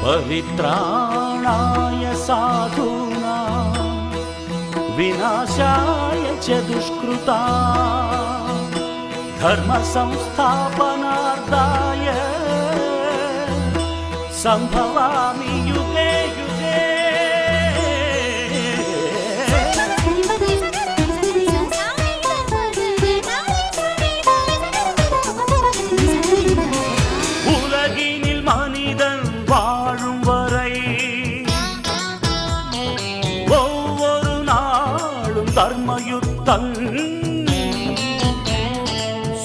परित्राणाय साधूनां विनाशाय च दुष्कृतां धर्म संस्थापनार्थाय संभवामि युगे युगे। உலகினில் மனிதன் வாழும் வரை ஒவ்வொரு நாளும் தர்மயுத்தம்,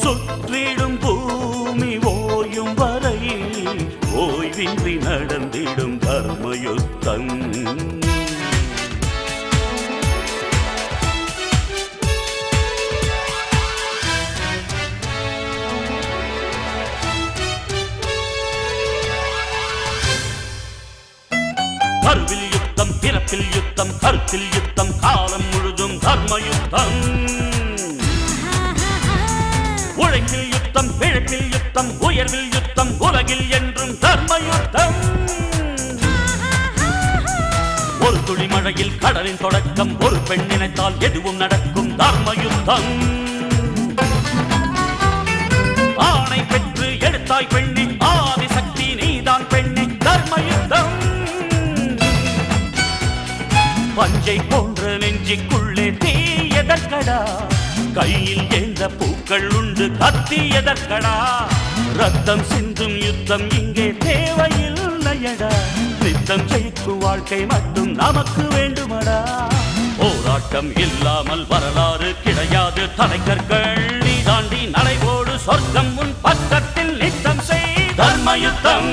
சுற்றிடும் பூமி ஓயும் வரை ஓய்வின்றி நடந்திடும் தர்மயுத்தம். கருவில் யுத்தம், பிறப்பில் யுத்தம், கருத்தில் யுத்தம், காலம் முழுதும் தர்மயுத்தம். உழைப்பில் யுத்தம், பிழைப்பில் யுத்தம், உயர்வில் யுத்தம், உலகில் என்றும் தர்மயுத்தம். ஒரு துளி மழையில் கடலின் தொடக்கம், ஒரு பெண் நினைத்தால் எதுவும் நடக்கும் தர்மயுத்தம். ஆணை பெற்று எடுத்தாய் பெண்ணே, ஆதிசக்தி நீதான் பெண்ணே, தர்மயுத்தம். பஞ்சை போன்ற நெஞ்சிக்குள்ளே தீ எதற்கடா, கையில் ஏந்த பூக்கள் உண்டு கத்தி எதற்கடா, ரத்தம் சிந்தும் யுத்தம் இங்கே தேவையில்லையடா, நித்தம் ஜெயிக்கும் வாழ்க்கை மட்டும் நமக்கு வேண்டுமடா. போராட்டம் இல்லாமல் வரலாறு கிடையாது, தலைக்கற்கள் நீ தாண்டி நடைபோடு, சொர்க்கம் உன் பக்கத்தில் நித்தம் செய் தர்மயுத்தம்.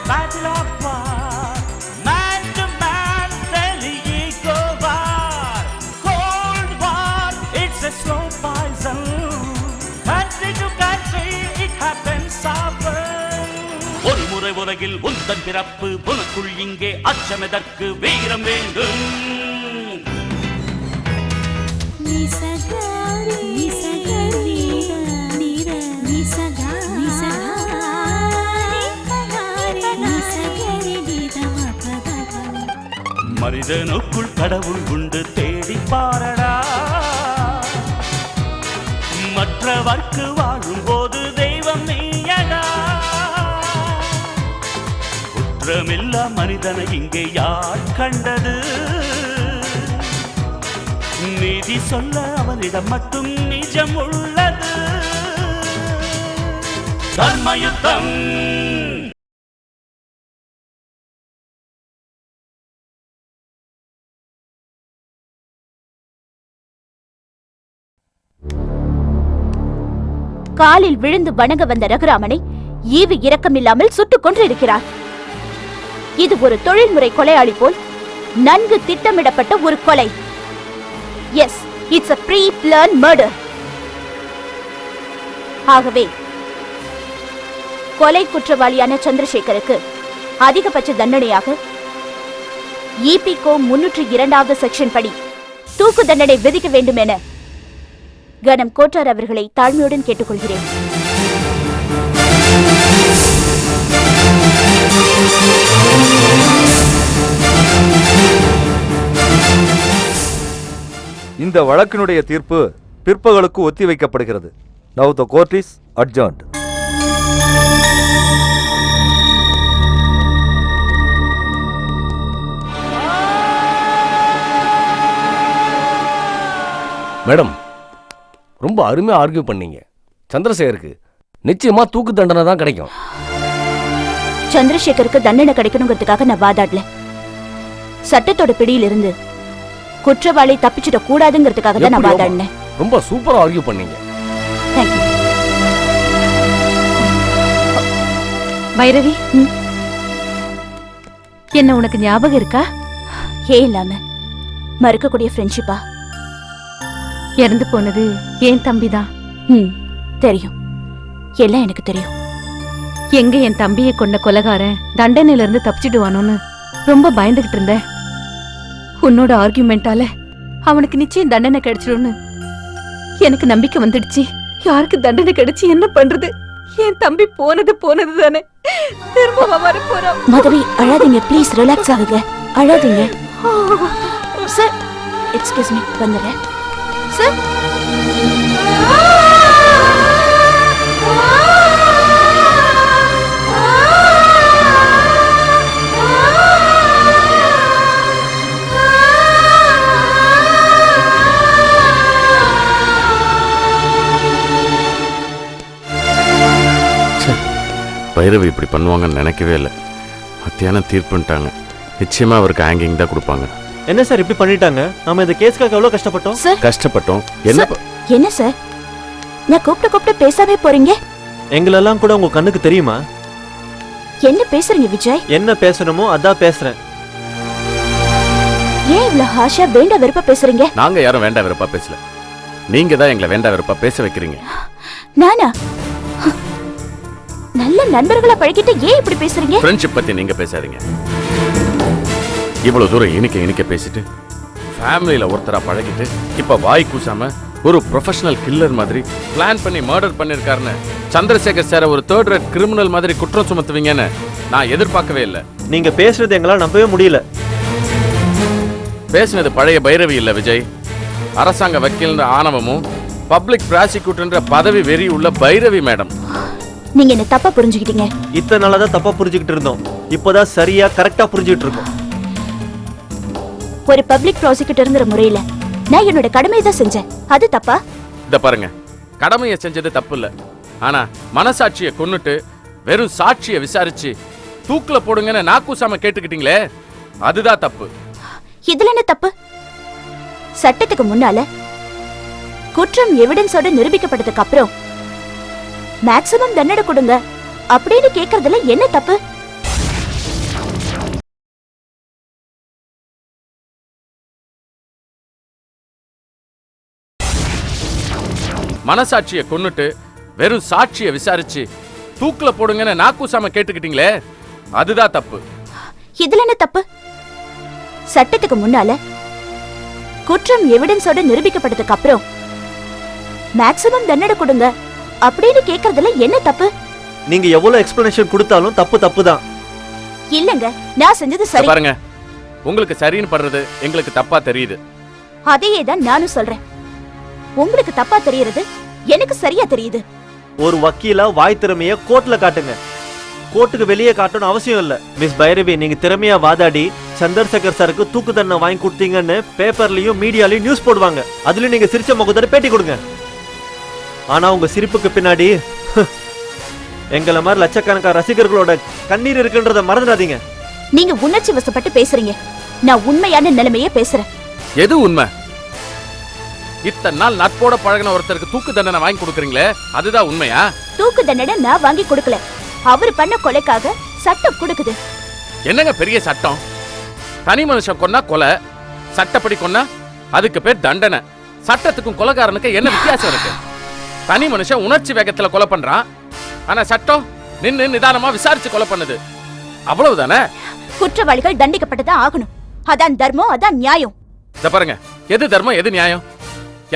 Battle of war, man to man, daily ego war, cold war, it's a slow poison, country to country, it happens often. ஒரு முறை உலகில் உந்தன் பிறப்பு, உனக்குள் இங்கே அச்சமெதற்கு, வீரம் வேண்டும். மனிதனுக்குள் கடவுள் உண்டு, தேடி பாரடா, மற்றவர்க்கு வாழும் போது தெய்வம் நீயடா. குற்றமில்லா மனிதனை இங்கே யார் கண்டது, நீதி சொல்ல அவனிடம் மட்டும் நிஜம் உள்ளது. தர்மயுத்தம். காலில் விழுந்து வணங்க வந்த ரகுராமனை ஈவு இரக்கமில்லாமல் சுட்டுக் கொன்றிருக்கிறார். இது ஒரு தொழில்முறை கொலையாளி போல் நன்கு திட்டமிடப்பட்ட ஒரு கொலை. Yes, it's a pre-planned murder. ஆகவே கொலை குற்றவாளியான சந்திரசேகருக்கு அதிகபட்ச தண்டனையாக EPCO 302வது செக்ஷன் படி தூக்கு தண்டனை விதிக்க வேண்டும் என கணம் கோட்டார் அவர்களை தாழ்மையுடன் கேட்டுக்கொள்கிறேன். இந்த வழக்கினுடைய தீர்ப்பு பிற்பகலுக்கு ஒத்திவைக்கப்படுகிறது. Now the court is adjourned. Madam, ரொம்ப அருமையா ஆர்கியூ பண்ணீங்க. சந்திரசேகருக்கு நிச்சயமா தூக்கு தண்டனை தான் கிடைக்கும். சந்திரசேகருக்கு தண்டனை கிடைக்கணுங்கிறதுக்காக நான் வாதாடல. சட்டத்தோட பிடியில் இருந்து குற்றவாளி தப்பிச்சிட கூடாதுங்கிறதுக்காக தான் நான் வாதாடினேன். ரொம்ப சூப்பரா ஆர்கியூ பண்ணீங்க. தேங்க்யூ. பைரவி, என்ன உனக்கு ஞாபகம் இருக்கா? ஏன் இல்லாம மறுக்கக்கூடிய ஃப்ரெண்ட்ஷிப்பா? இறந்து போனது என் தம்பிதான். தெரியும், எல்லாம் எனக்கு தெரியும். எங்க என் தம்பியை கொண்ட கொலைகாரன் தண்டனையில இருந்து தப்பிச்சிடுவானோன்னு ரொம்ப பயந்துகிட்டு இருந்தேன். உன்னோட ஆர்கியூமெண்டால அவனுக்கு நிச்சயம் தண்டனை கிடைச்சிடும்னு எனக்கு நம்பிக்கை வந்துடுச்சு. யாருக்கு தண்டனை கிடைச்சு என்ன பண்றது? என் தம்பி போனது தானே, திரும்ப வர போறான். மாதவி அழாதீங்க, ப்ளீஸ் ரிலாக்ஸ் ஆகுங்க, அழாதீங்க. சார் எக்ஸ்கியூஸ் மீ, வந்துடுறேன் சார். பைரவி இப்படி பண்ணுவாங்கன்னு நினைக்கவே இல்லை. மத்தியானம் தீர்ப்புன்ட்டாங்க. நிச்சயமா அவருக்கு ஹேங்கிங் தான் கொடுப்பாங்க. என்ன சார் இப்படி பண்ணிட்டாங்க? நாம இந்த கேஸ்க்காக எவ்வளவு கஷ்டப்பட்டோம். சார் கஷ்டப்பட்டோம். என்ன என்ன சார், நான் கூப்பிட்டு பேசாமே போறீங்க? எங்களெல்லாம் கூட உங்க கண்ணுக்கு தெரியுமா? என்ன பேசுறீங்க விஜய்? என்ன பேசணுமோ அதான் பேசுறேன். ஏன் இவ்வளவு ஹாஷா வேண்டா வெறுப்பா பேசுறீங்க? நாங்க யாரும் வேண்டா வெறுப்பா பேசல. நீங்க தான் எங்களை வேண்டா வெறுப்பா பேச வைக்கிறீங்க. நானா? நல்ல நண்பர்களா பழகிட்டு ஏன் இப்படி பேசுறீங்க? ஃப்ரெண்ட்ஷிப் பத்தி நீங்க பேசாதீங்க. இவ்வளவு தூரம் இனிக்க பேசிட்டு ஃபேமிலியில ஒருத்தரா பழகிட்டு இப்ப வாய் கூசாம ஒரு ப்ரொஃபஷனல் கில்லர் மாதிரி பிளான் பண்ணி மர்டர் பண்ணிருக்காருன்னு சந்திரசேகர் சார் ஒரு தேர்ட் ரேட் கிரிமினல் மாதிரி குற்றம் சுமத்துவீங்கன்னு நான் எதிர்பார்க்கவே இல்லை. நீங்க பேசுறது எங்களால் நம்பவே முடியல. பேசினது பழைய பைரவி இல்ல விஜய். அரசாங்க வக்கீல்ன்ற ஆணவமும் பப்ளிக் ப்ராசிக்யூட்டர்ன்ற பதவி வெறி உள்ள பைரவி மேடம். நீங்க என்ன தப்பா புரிஞ்சுக்கிட்டீங்க. இத்தனை நாளா தான் தப்பா புரிஞ்சுக்கிட்டு இருந்தோம். இப்போதான் சரியா கரெக்டா புரிஞ்சுக்கிட்டு இருக்கோம். ஒரு பப்ளிக் ப்ராசிக்யூட்டர்ங்கிற முறையில நான் என்னோட கடமையை தான் செஞ்சேன். அது தப்பா? இத பாருங்க, கடமையை செஞ்சது தப்பு இல்ல. ஆனா மனசாட்சியை கொன்னுட்டு வெறும் சாட்சியை விசாரிச்சு தூக்குல போடுங்கன்னு நாக்கூசாம கேட்டுக்கிட்டீங்களே, அதுதான் தப்பு. இதுல என்ன தப்பு? சட்டத்துக்கு முன்னால குற்றம் எவிடன்ஸோட நிரூபிக்கப்பட்டதுக்கு அப்புறம் மேக்ஸிமம் தண்டனை கொடுங்க அப்படின்னு கேக்குறதுல என்ன தப்பு? மனசாட்சியை கொன்னுட்டு வெறும் சாட்சியை விசாரிச்சு தூக்குல போடுங்கன்னு நாக்கூசாம கேட்டுக்கிட்டீங்களே, அதுதான் தப்பு. இதுல என்ன தப்பு? சட்டத்துக்கு முன்னால குற்றம் எவிடன்ஸோட நிரூபிக்கப்பட்டதுக்கு அப்புறம் மேக்ஸிமம் தண்டனை கொடுங்க அப்படின்னு கேக்குறதுல என்ன தப்பு? நீங்க எவ்வளவு எக்ஸ்பிளனேஷன் கொடுத்தாலும் தப்பு தான். இல்லங்க, நான் செஞ்சது சரி. பாருங்க, உங்களுக்கு சரின்னு படுறது எங்களுக்கு தப்பா தெரியுது. அதையே தான் நானும் சொல்றேன். உங்களுக்கு தப்பா தெரியறது எனக்கு சரியா தெரியுது. ஒரு வக்கீலா வாய் திறமைய கோர்ட்ல காட்டுங்க. கோர்ட்டுக்கு வெளியே காட்டணும் அவசியம் இல்ல. மிஸ் பைரவி, நீங்க திறமையா வாதாடி சந்திரசேகர் சாருக்கு தூக்கு தண்டனை வாங்கி கொடுத்தீங்கன்னு பேப்பர்லயும் மீடியாலயும் நியூஸ் போடுவாங்க. அதுலயும் நீங்க சிரிச்ச முகத்தோட பேட்டி கொடுங்க. ஆனா உங்க சிரிப்புக்கு பின்னாடி எங்களை மாதிரி லட்சக்கணக்கான ரசிகர்களோட கண்ணீர் இருக்குன்றத மறந்துடாதீங்க. நீங்க உணர்ச்சி வசப்பட்டு பேசுறீங்க. நான் உண்மையான நிலைமையே பேசுறேன். எது உண்மை? இத்தனை நாள் நட்போட பழகின ஒருத்தருக்கு தூக்கு தண்டனை வாங்கி கொடுக்குறீங்களே, அதுதான் உண்மையா? தூக்கு தண்டனை நான் வாங்கி கொடுக்கல. அவர் பண்ண கொலைக்காக சட்டம் கொடுக்குது. என்னங்க பெரிய சட்டம்? தனி மனுஷன் கொன்னா கொலை, சட்டப்படி கொன்னா அதுக்கு பேர் தண்டனை. சட்டத்துக்கும் கொலைகாரனுக்கு என்ன வித்தியாசம் இருக்கு? தனி மனுஷன் உணர்ச்சி வேகத்துல கொலை பண்றான், ஆனா சட்டம் நின்னு நிதானமா விசாரிச்சு கொலை பண்ணுது. அவ்வளவுதானே? குற்றவாளிகள் தண்டிக்கப்பட்டதான் ஆகணும். அதான் தர்மம், அதான் நியாயம். இத பாருங்க, எது தர்மம் எது நியாயம்?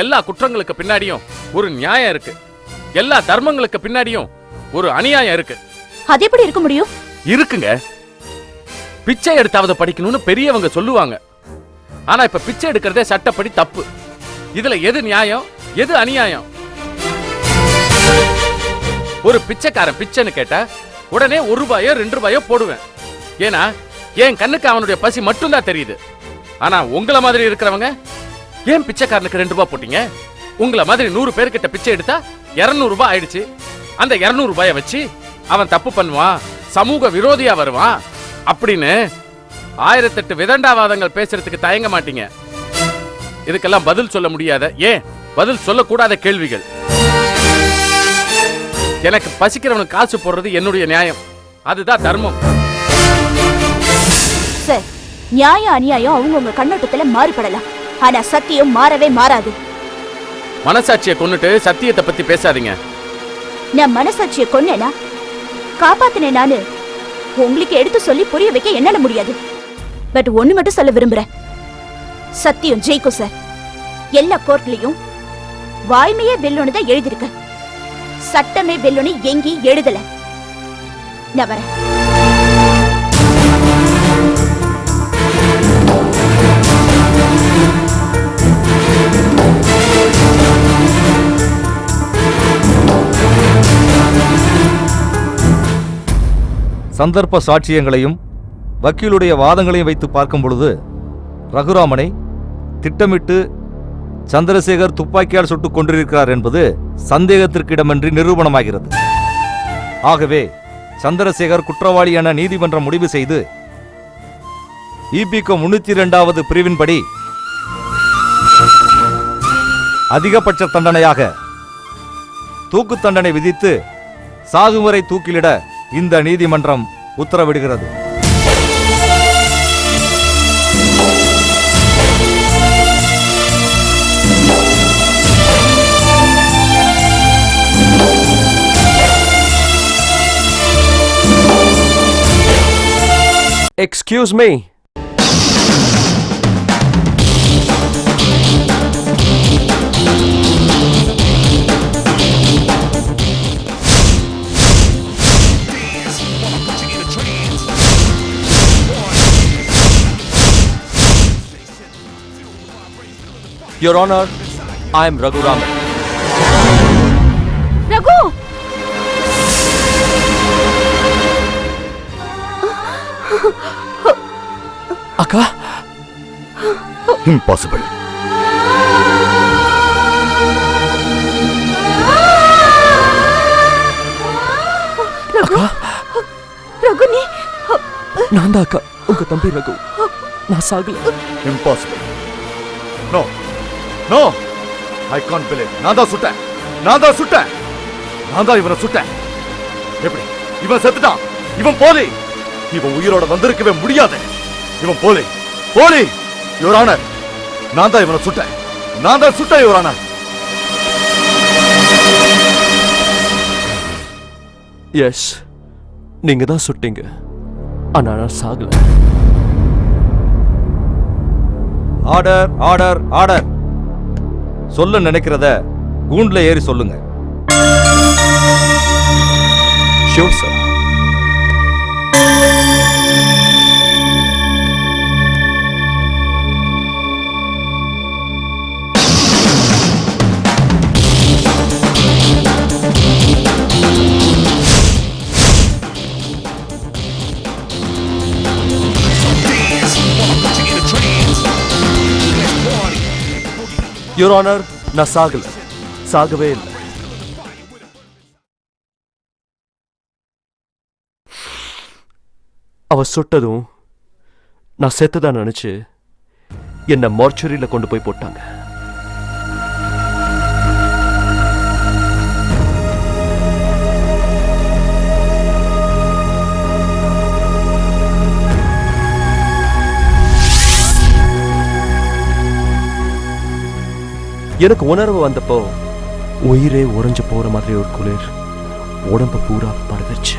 எல்லா குற்றங்களுக்கு பின்னாடியும் ஒரு நியாயம் இருக்கு. எல்லா தர்மங்களுக்கு பின்னாடியும் ஒரு அநியாயம் இருக்கு. அது எப்படி இருக்க முடியும்? இருக்குங்க. பிச்சை எடுத்தாவது படிக்கணும்னு பெரியவங்க சொல்லுவாங்க. ஆனா இப்ப பிச்சை எடுக்கிறதே சட்டப்படி தப்பு. இதுல எது நியாயம் எது அநியாயம்? ஒரு பிச்சைக்காரன் பிச்சைன்னு கேட்டா உடனே 1 ரூபாயோ 2 ரூபாயோ போடுவேன். ஏன்னா என் கண்ணுக்கு அவனுடைய பசி மட்டும்தான் தெரியுது. ஆனா உங்களை மாதிரி இருக்கிறவங்க ஏன் பிச்சைக்காரனுக்கு 2 ரூபாய் போட்டீங்க? உங்களை மாதிரி 100 பேர்கிட்ட பிச்சை எடுத்தா 200 ரூபாய் ஆயிடுச்சு. அந்த 200 ரூபாயை வச்சு அவன் தப்பு பண்ணுவான், சமூக விரோதியா வருவான் அப்படின்னு 1008 விதண்டாவாதங்கள் பேசுறதுக்கு தயங்க மாட்டீங்க. இதுக்கெல்லாம் பதில் சொல்ல முடியாத, ஏன் பதில் சொல்லக்கூடாத கேள்விகள். எனக்கு பசிக்கிறவனுக்கு காசு போடுறது என்னுடைய நியாயம், அதுதான் தர்மம். சார், நியாயம் அநியாயம் அவங்கவுங்க கண்ணோட்டத்துல மாறுபடலாம். ஆனா சத்தியம் மாறவே மாறாது. மனசாட்சியை கொன்னுட்டு சத்தியத்தை பத்தி பேசாதீங்க. நான் மனசாட்சியை கொன்னேனா காப்பாத்தினே நானு உங்களுக்கு எடுத்து சொல்லி புரிய வைக்க என்னால முடியாது. பட் ஒண்ணு மட்டும் சொல்ல விரும்புறேன், சத்தியம் ஜெயிக்கும் சார். எல்லா கோர்ட்லயும் வாய்மையே வெல்லுன்னு தான் எழுதிருக்கு. சட்டமே வெல்லுன்னு எங்கேயும் எழுதல. நான் வரேன். சந்தர்ப்ப சாட்சியங்களையும் வக்கீலுடைய வாதங்களையும் வைத்து பார்க்கும் பொழுது ரகுராமனை திட்டமிட்டு சந்திரசேகர் துப்பாக்கியால் சுட்டுக் கொண்டிருக்கிறார் என்பது சந்தேகத்திற்கிடமின்றி நிரூபணமாகிறது. ஆகவே சந்திரசேகர் குற்றவாளி என நீதிமன்றம் முடிவு செய்து இபிகோ 302வது பிரிவின்படி அதிகபட்ச தண்டனையாக தூக்கு தண்டனை விதித்து சாகுவரை தூக்கிலிட இந்த நீதிமன்றம் உத்தரவிடுகிறது. Excuse me. Your Honor, I am Raghu Raman. Raghu, Akka? Impossible. Akka? Raghu நீ நான் தான் அக்கா, உங்க தம்பி ரகு. நான் சாகல. Impossible. No. No. I can't believe. நான் தான் சுட்டேன். நான் தான் இவனை சுட்டேன். எப்படி? இவன் செத்துட்டான். இவன் போலி. இவன் உயிரோட வந்திருக்கவே முடியாது. இவன் போலி. யுவர் ஆனர், நான் தான் இவனை சுட்டேன். Your honour. எஸ், நீங்க தான் சுட்டீங்க. ஆனா நான் சாகல. Order, order, order. சொல்ல நினைக்கிறத கூண்டுல ஏறி சொல்லுங்க. Sure sir. யுவர் ஆனர், நான் சாகவே இல்லை. அவ சுட்டதும் நான் செத்துதான் நினைச்சு என்ன மார்ச்சுரியில கொண்டு போய் போட்டாங்க. எனக்கு உணர்வு வந்தப்போ உயிரே உறைஞ்சு போற மாதிரி ஒரு குளிர் உடம்பு பூரா பரவிச்சு.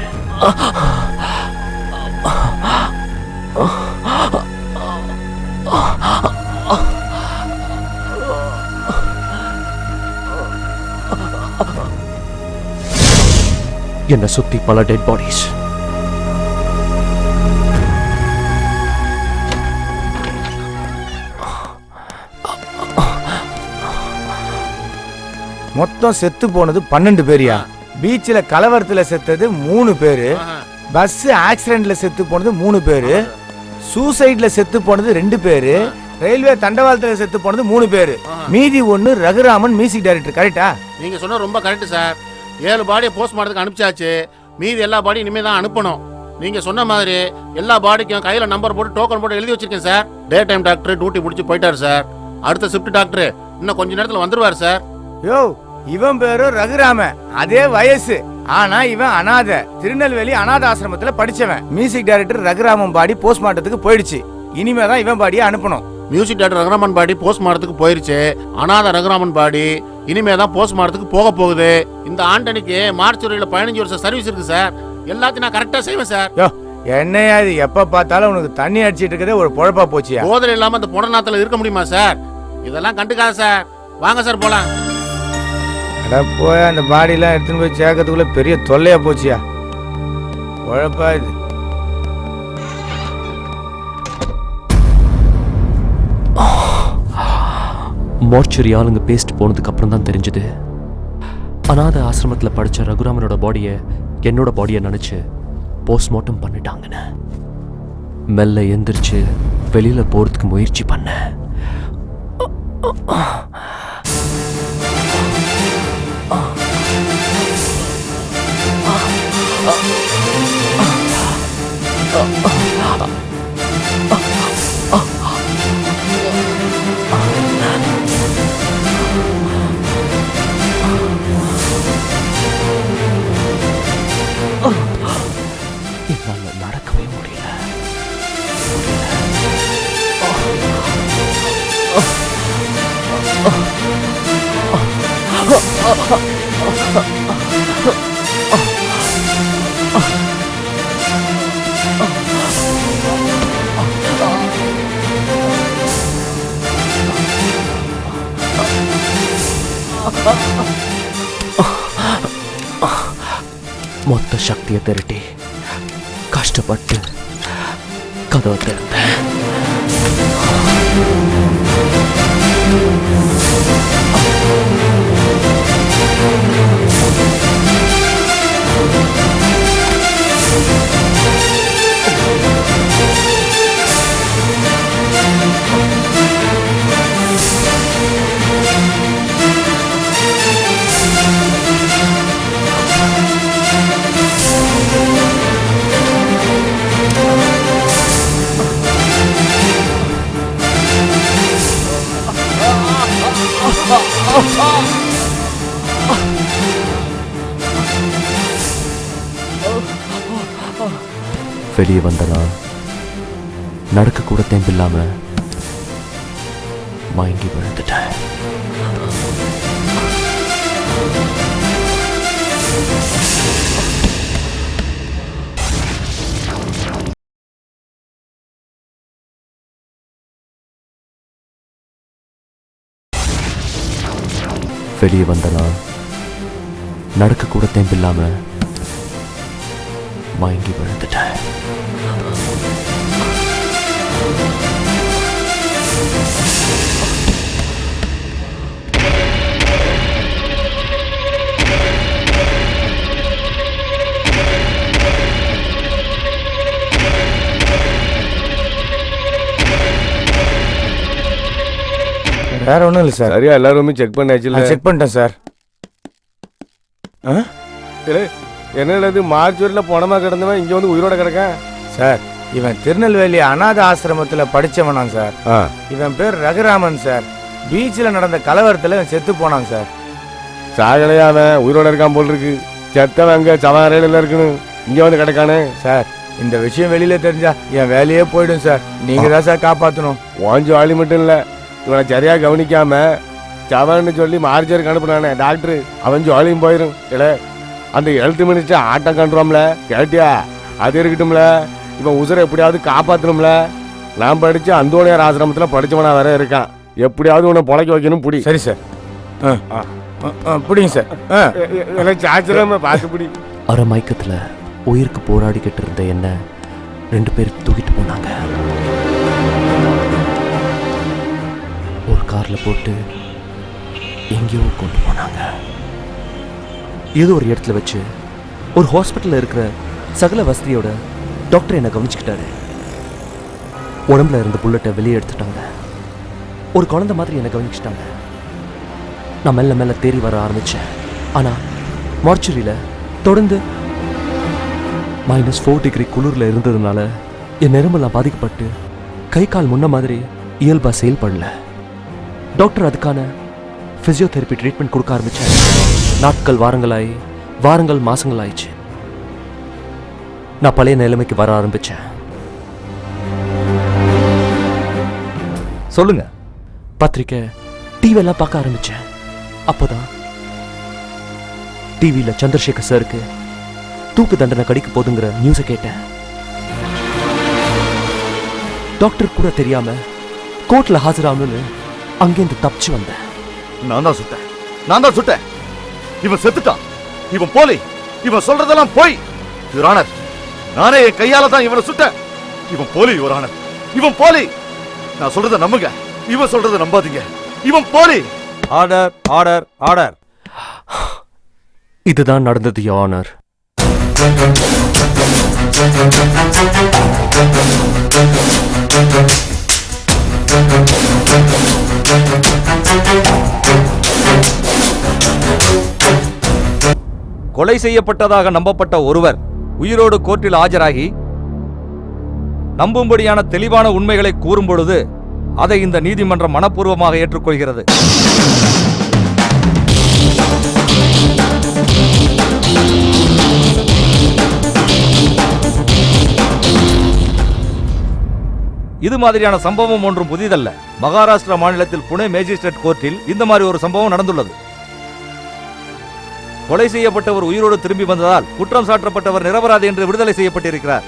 என்னை சுத்தி பல டெட் பாடிஸ். மொத்தம் செத்து போனது 12 பேரியா? பீச்சில் கலவரத்தில் செத்தது 3 பேரு, பஸ் ஆக்சிடென்ட்ல செத்து போனது 3 பேரு, சூசைட்ல செத்து போனது 2 பேரு, ரயில்வே தண்டவாளத்தில் செத்து போனது 3 பேரு, மீதி 1 ரகுராமன் மியூசிக் டைரக்டர். கரெக்டா? நீங்க சொன்ன ரொம்ப கரெக்ட் சார். 7 பாடியை போஸ்ட்மார்ட்டத்துக்கு அனுப்பிச்சாச்சு. மீதி எல்லா பாடியும் இனிமே தான் அனுப்பணும். நீங்க சொன்ன மாதிரி எல்லா பாடிக்கும் கையில நம்பர் போட்டு டோக்கன் போட்டு எழுதி வச்சிருக்கேன் sir. Day time doctor duty முடிச்சு போயிட்டாரு சார். அடுத்த ஷிஃப்ட் டாக்டர் இன்னும் கொஞ்ச நேரத்தில் வந்துருவார் சார். யோ, இவன் பேரு ரகுராம, அதே வயசு. ஆனா இவன் அனாதை, திருநெல்வேலி அனாத ஆசிரமத்துல படிச்சவன். மியூசிக் டைரக்டர் ரகுராமன் பாடி போஸ்ட்மார்ட்டத்துக்கு போயிடுச்சு. இனிமேதான் இவன் பாடியை அனுப்பணும். மியூசிக் டைரக்டர் ரகுராமன் பாடி போஸ்ட்மார்ட்டத்துக்கு போயிருச்சு. அனாத ரகுராமன் பாடி இனிமேதான் போஸ்ட்மார்ட்டத்துக்கு போக போகுது. இந்த ஆண்டனிக்கு மார்ச்சுரியில 15 வருஷம் சர்வீஸ் இருக்கு சார். எல்லாத்தையும் நான் கரெக்டா செய்வேன் சார். யோ, என்னையா இது? எப்ப பார்த்தாலும் உனக்கு தண்ணி அடிச்சிட்டு இருக்கதே ஒரு பொழப்பா போச்சியா? போதல் இல்லாம இந்த புனநாத்துல இருக்க முடியுமா சார்? இதெல்லாம் கண்டுக்காத சார். வாங்க சார் போலாம். அட போய் அந்த பாடியெல்லாம் எடுத்துன்னு போய் சேர்க்கறதுக்குள்ள பெரிய தொல்லையா போச்சியா. குழப்பா இது. மார்ச்சரி ஆளுங்க பேஸ்ட் போனதுக்கு அப்புறம் தான் தெரிஞ்சது அநாத ஆசிரமத்தில் படித்த ரகுராமனோட பாடியை என்னோட பாடியை நினச்சி போஸ்ட்மார்ட்டம் பண்ணிட்டாங்கன்னு. மெல்ல எந்திரிச்சு வெளியில போறதுக்கு முயற்சி பண்ணேன். என்னால நடக்கவே முடியல. மொத்த சக்தியை திரட்டி கஷ்டப்பட்டு கதவை திறந்தேன். வெளியே வந்தனா நடக்க கூட தெம்பில்லாம மயங்கி விழுந்துட்டேன். வெளியே வந்தனா நடக்க கூட தெம்பில்லாம மயங்கி விழுந்துட்டேன். வேற ஒன்றும் இல்லை சார். சரியா எல்லா ரூமையும் செக் பண்ணியாச்சு? செக் பண்ணிட்டேன் சார். என்னது மார்ச்சுவரியில் பணமா கிடந்தவன் இங்க வந்து உயிரோட கிடக்கான் சார்? இவன் திருநெல்வேலி அநாத ஆசிரமத்தில் படித்தவனான் சார். இவன் பேர் ரகுராமன் சார். பீச்சில் நடந்த கலவரத்தில் இவன் செத்து போனான் சார். சாகலையா? அவன் உயிரோட இருக்கான் போல் இருக்கு. செத்தவன் அங்கே சவாரையில் இருக்கணும், இங்கே வந்து கிடக்கானே சார். இந்த விஷயம் வெளியில தெரிஞ்சா என் வேலையே போயிடும் சார். நீங்க தான் சார் காப்பாற்றணும். ஓஞ்சு ஆளி மட்டும் இல்லை, இவனை சரியா கவனிக்காம சவான்னு சொல்லி மார்ச்சருக்கு அனுப்புனானே டாக்டரு, அவன் ஜாலியும் போயிடும். இல்லை அந்த ஹெல்த் மினிஸ்டர் ஆட்டம் கண்டுறோம்ல, கேட்டியா? அது இருக்கட்டும்ல, இவன் உசுரை எப்படியாவது காப்பாற்றணும்ல. நான் படிச்சு அந்தோணியார் ஆசிரமத்தில் படிச்சவனா வேற இருக்கான். எப்படியாவது உன்னை பொழைக்க வைக்கணும். புடி. சரி சார். புடிங்க சார். சாச்சிராம பார்த்து புடி. அரை மயக்கத்துல உயிருக்கு போராடிக்கிட்டு இருந்த என்ன 2 பேர் தூக்கிட்டு போனாங்க. ஒரு கார்ல போட்டு எங்கேயோ கொண்டு போனாங்க. ஏதோ ஒரு இடத்துல வச்சு ஒரு ஹாஸ்பிட்டல்ல இருக்கிற சகல வசதியோட டாக்டர் என்னை கவனிச்சுக்கிட்டாரு. உடம்புல இருந்த புல்லட்டை வெளியே எடுத்துட்டாங்க. ஒரு குழந்தை மாதிரி என்னை கவனிச்சுட்டாங்க. நான் மெல்ல மெல்ல தேறி வர ஆரம்பிச்சேன். ஆனா மார்ச்சுரியில தொடர்ந்து -4 டிகிரி குளிர்ல இருந்ததுனால என் நரம்பெல்லாம் பாதிக்கப்பட்டு கை கால் முன்ன மாதிரி இயல்பா செயல்படல. டாக்டர் அதுக்கான பிசியோதெரப்பி ட்ரீட்மெண்ட் கொடுக்க ஆரம்பிச்சார். நாட்கள் வாரங்கள் மாசங்கள் ஆயிடுச்சு. நான் பழைய நிலைமைக்கு வர ஆரம்பிச்சேன். சொல்லுங்க. பத்திரிக்கை டிவி எல்லாம் பார்க்க ஆரம்பிச்சேன். அப்போதான் டிவியில சந்திரசேகர் சாருக்கு தூக்கு தண்டனை கடிக்க போதுங்கிற நியூஸை கேட்டேன். டாக்டர் கூட தெரியாம கோர்ட்ல ஆஜராகணும்னு அங்கேருந்து தப்பிச்சு வந்தேன். நான் தான் சுட்டேன். இவன் செத்துட்டான். இவன் போலி. இவன் சொல்றதெல்லாம் போய். யுவர் ஆனர், நானே என் கையால தான் இவனை சுட்டேன். இவன் போலி யுவர் ஆனர். இவன் போலி. நான் சொல்றத நம்புங்க. இவன் சொல்றத நம்பாதீங்க. இவன் போலி. Order, order, order. இதுதான் நடந்தது யுவர் ஆனர். கொலை செய்யப்பட்டதாக நம்பப்பட்ட ஒருவர் உயிரோடு கோர்ட்டில் ஆஜராகி நம்பும்படியான தெளிவான உண்மைகளை கூறும் பொழுது அதை இந்த நீதிமன்றம் மனப்பூர்வமாக ஏற்றுக்கொள்கிறது. இது மாதிரியான சம்பவம் ஒன்றும் புதிதல்ல. மகாராஷ்டிரா மாநிலத்தில் புனே மேஜிஸ்ட்ரேட் கோர்ட்டில் இந்த மாதிரி ஒரு சம்பவம் நடந்துள்ளது. கொலை செய்யப்பட்டவர் உயிரோடு திரும்பி வந்ததால் குற்றம் சாட்டப்பட்டவர் நிரபராதி என்று விடுதலை செய்யப்பட்டிருக்கிறார்.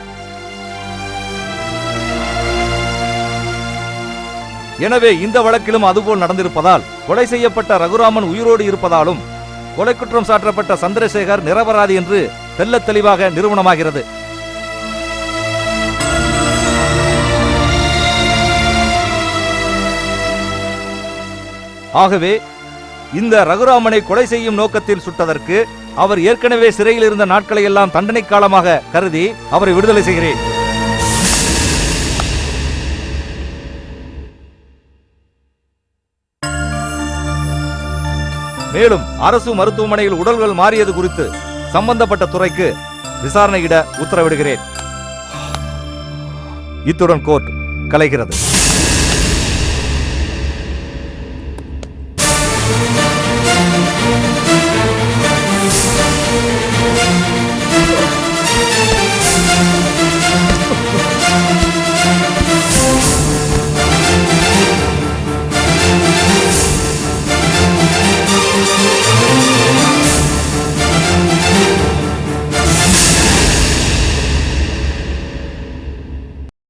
எனவே இந்த வழக்கிலும் அதுபோல் நடந்திருப்பதால் கொலை செய்யப்பட்ட ரகுராமன் உயிரோடு இருப்பதாலும் கொலை குற்றம் சாட்டப்பட்ட சந்திரசேகர் நிரபராதி என்று தெள்ளத் தெளிவாக நிரூபணமாகிறது. ஆகவே இந்த ரகுராமனை கொலை செய்யும் நோக்கத்தில் சுட்டதற்கு அவர் ஏற்கனவே சிறையில் இருந்த நாட்களை எல்லாம் தண்டனை காலமாக கருதி அவரை விடுதலை செய்கிறேன். மேலும் அரசு மருத்துவமனையில் உடல்கள் மாறியது குறித்து சம்பந்தப்பட்ட துறைக்கு விசாரணையிட உத்தரவிடுகிறேன். இத்துடன் கோர்ட் கலைகிறது.